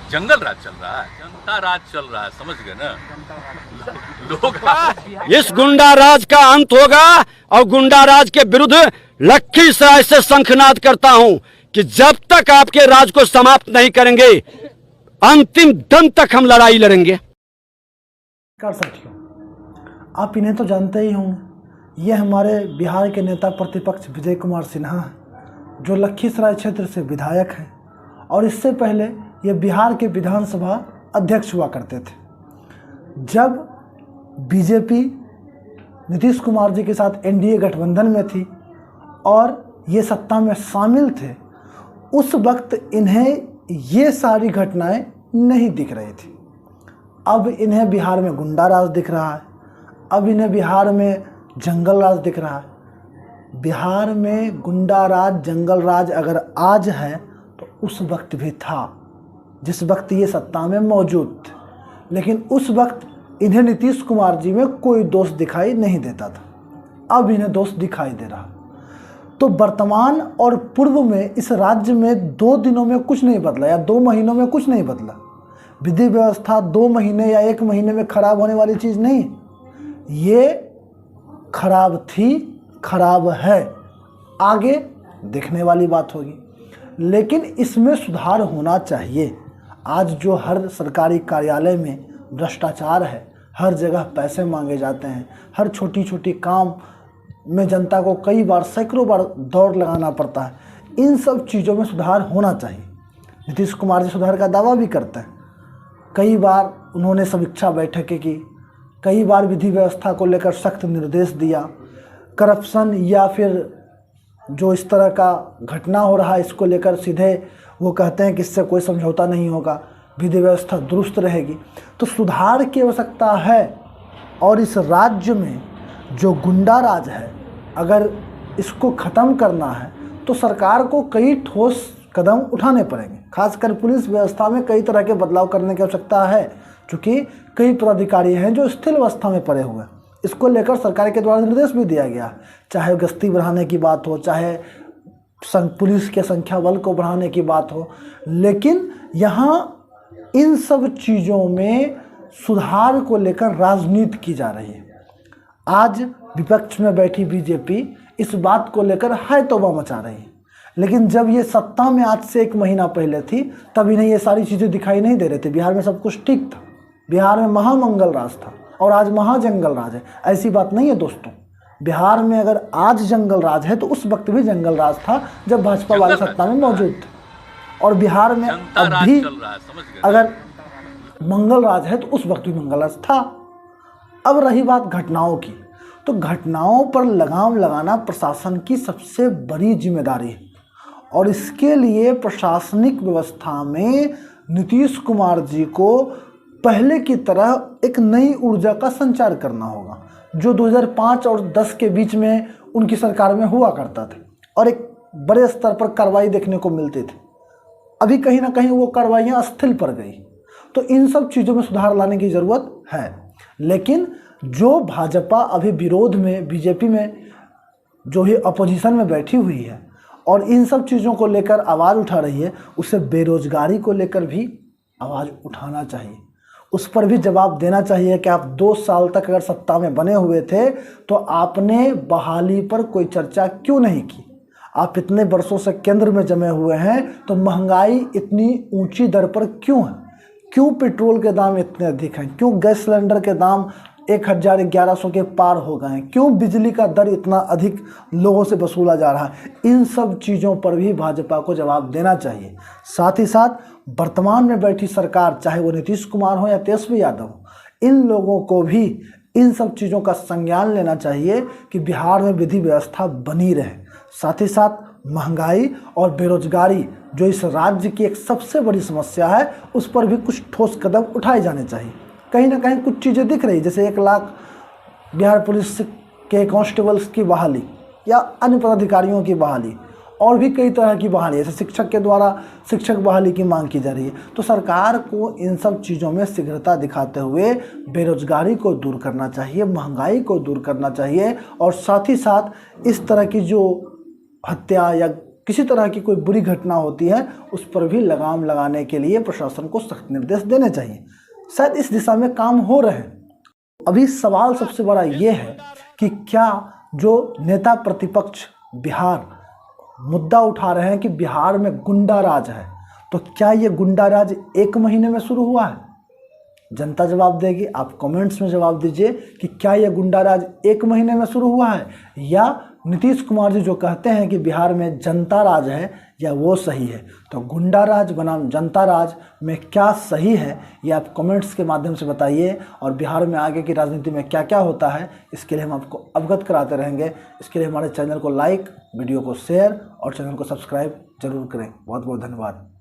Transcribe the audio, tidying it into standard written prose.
जंगल राज चल रहा है, जनता राज चल रहा है, समझ गए ना लोग। इस गुंडा राज का अंत होगा और गुंडा राज के विरुद्ध लखीसराय से शंखनाद करता हूं कि जब तक आपके राज को समाप्त नहीं करेंगे अंतिम दम तक हम लड़ाई लड़ेंगे। कर साथियों, आप इन्हें तो जानते ही होंगे, ये हमारे बिहार के नेता प्रतिपक्ष विजय कुमार सिन्हा हैं, जो लखीसराय क्षेत्र से विधायक हैं और इससे पहले ये बिहार के विधानसभा अध्यक्ष हुआ करते थे। जब बीजेपी नीतीश कुमार जी के साथ एनडीए गठबंधन में थी और ये सत्ता में शामिल थे, उस वक्त इन्हें ये सारी घटनाएं नहीं दिख रही थी। अब इन्हें बिहार में गुंडा राज दिख रहा है, अब इन्हें बिहार में जंगल राज दिख रहा है। बिहार में गुंडा राज, जंगल राज अगर आज है तो उस वक्त भी था, जिस वक्त ये सत्ता में मौजूद थे। लेकिन उस वक्त इन्हें नीतीश कुमार जी में कोई दोष दिखाई नहीं देता था, अब इन्हें दोष दिखाई दे रहा। तो वर्तमान और पूर्व में इस राज्य में 2 दिनों में कुछ नहीं बदला या 2 महीनों में कुछ नहीं बदला। विधि व्यवस्था 2 महीने या 1 महीने में खराब होने वाली चीज़ नहीं, ये खराब थी, खराब है, आगे देखने वाली बात होगी। लेकिन इसमें सुधार होना चाहिए। आज जो हर सरकारी कार्यालय में भ्रष्टाचार है, हर जगह पैसे मांगे जाते हैं, हर छोटी छोटी काम में जनता को कई बार, सैकड़ों बार दौड़ लगाना पड़ता है, इन सब चीज़ों में सुधार होना चाहिए। नीतीश कुमार जी सुधार का दावा भी करते हैं, कई बार उन्होंने समीक्षा बैठकें की, कई बार विधि व्यवस्था को लेकर सख्त निर्देश दिया। करप्शन या फिर जो इस तरह का घटना हो रहा है इसको लेकर सीधे वो कहते हैं कि इससे कोई समझौता नहीं होगा, विधि व्यवस्था दुरुस्त रहेगी। तो सुधार की आवश्यकता है और इस राज्य में जो गुंडा राज है, अगर इसको ख़त्म करना है तो सरकार को कई ठोस कदम उठाने पड़ेंगे। खासकर पुलिस व्यवस्था में कई तरह के बदलाव करने की आवश्यकता है, क्योंकि कई पदाधिकारी हैं जो स्थिर अवस्था में पड़े हुए हैं। इसको लेकर सरकार के द्वारा निर्देश भी दिया गया, चाहे गश्ती बढ़ाने की बात हो, चाहे पुलिस के संख्या बल को बढ़ाने की बात हो। लेकिन यहाँ इन सब चीज़ों में सुधार को लेकर राजनीति की जा रही है। आज विपक्ष में बैठी बीजेपी इस बात को लेकर है तौबा मचा रही है, लेकिन जब ये सत्ता में आज से 1 महीना पहले थी तब इन्हें ये सारी चीज़ें दिखाई नहीं दे रही थी। बिहार में सब कुछ ठीक था, बिहार में महामंगल राज था और आज महाजंगल राज है। ऐसी बात नहीं है दोस्तों, बिहार में अगर आज जंगल राज है तो उस वक्त भी जंगल राज था जब भाजपा वाले सत्ता में मौजूद थे। और बिहार में अब भी अगर मंगल राज है तो उस वक्त भी मंगल राज था। अब रही बात घटनाओं की, तो घटनाओं पर लगाम लगाना प्रशासन की सबसे बड़ी जिम्मेदारी है और इसके लिए प्रशासनिक व्यवस्था में नीतीश कुमार जी को पहले की तरह एक नई ऊर्जा का संचार करना होगा, जो 2005 और 10 के बीच में उनकी सरकार में हुआ करता था और एक बड़े स्तर पर कार्रवाई देखने को मिलती थी। अभी कहीं ना कहीं वो कार्रवाइयाँ अस्थिर पड़ गई। तो इन सब चीज़ों में सुधार लाने की ज़रूरत है। लेकिन जो भाजपा अभी विरोध में, बीजेपी में जो ही अपोजिशन में बैठी हुई है और इन सब चीज़ों को लेकर आवाज़ उठा रही है, उसे बेरोजगारी को लेकर भी आवाज़ उठाना चाहिए, उस पर भी जवाब देना चाहिए कि आप 2 साल तक अगर सत्ता में बने हुए थे तो आपने बहाली पर कोई चर्चा क्यों नहीं की। आप इतने वर्षों से केंद्र में जमे हुए हैं तो महंगाई इतनी ऊंची दर पर क्यों है, क्यों पेट्रोल के दाम इतने अधिक हैं, क्यों गैस सिलेंडर के दाम 1100 के पार हो गए हैं, क्यों बिजली का दर इतना अधिक लोगों से वसूला जा रहा है। इन सब चीज़ों पर भी भाजपा को जवाब देना चाहिए। साथ ही साथ वर्तमान में बैठी सरकार, चाहे वो नीतीश कुमार हो या तेजस्वी यादव हो, इन लोगों को भी इन सब चीज़ों का संज्ञान लेना चाहिए कि बिहार में विधि व्यवस्था बनी रहे। साथ ही साथ महंगाई और बेरोजगारी जो इस राज्य की एक सबसे बड़ी समस्या है, उस पर भी कुछ ठोस कदम उठाए जाने चाहिए। कहीं ना कहीं कुछ चीज़ें दिख रही, जैसे 1 लाख बिहार पुलिस के कांस्टेबल्स की बहाली या अन्य पदाधिकारियों की बहाली और भी कई तरह की बहाली, जैसे शिक्षक के द्वारा शिक्षक बहाली की मांग की जा रही है। तो सरकार को इन सब चीज़ों में शीघ्रता दिखाते हुए बेरोजगारी को दूर करना चाहिए, महंगाई को दूर करना चाहिए और साथ ही साथ इस तरह की जो हत्या या किसी तरह की कोई बुरी घटना होती है उस पर भी लगाम लगाने के लिए प्रशासन को सख्त निर्देश देने चाहिए। शायद इस दिशा में काम हो रहे हैं। अभी सवाल सबसे बड़ा ये है कि क्या जो नेता प्रतिपक्ष बिहार मुद्दा उठा रहे हैं कि बिहार में गुंडा राज है, तो क्या ये गुंडा राज 1 महीने में शुरू हुआ है? जनता जवाब देगी। आप कमेंट्स में जवाब दीजिए कि क्या ये गुंडा राज 1 महीने में शुरू हुआ है, या नीतीश कुमार जी जो कहते हैं कि बिहार में जनता राज है, या वो सही है? तो गुंडा राज बनाम जनता राज में क्या सही है, ये आप कमेंट्स के माध्यम से बताइए। और बिहार में आगे की राजनीति में क्या क्या होता है, इसके लिए हम आपको अवगत कराते रहेंगे। इसके लिए हमारे चैनल को लाइक, वीडियो को शेयर और चैनल को सब्सक्राइब जरूर करें। बहुत बहुत धन्यवाद।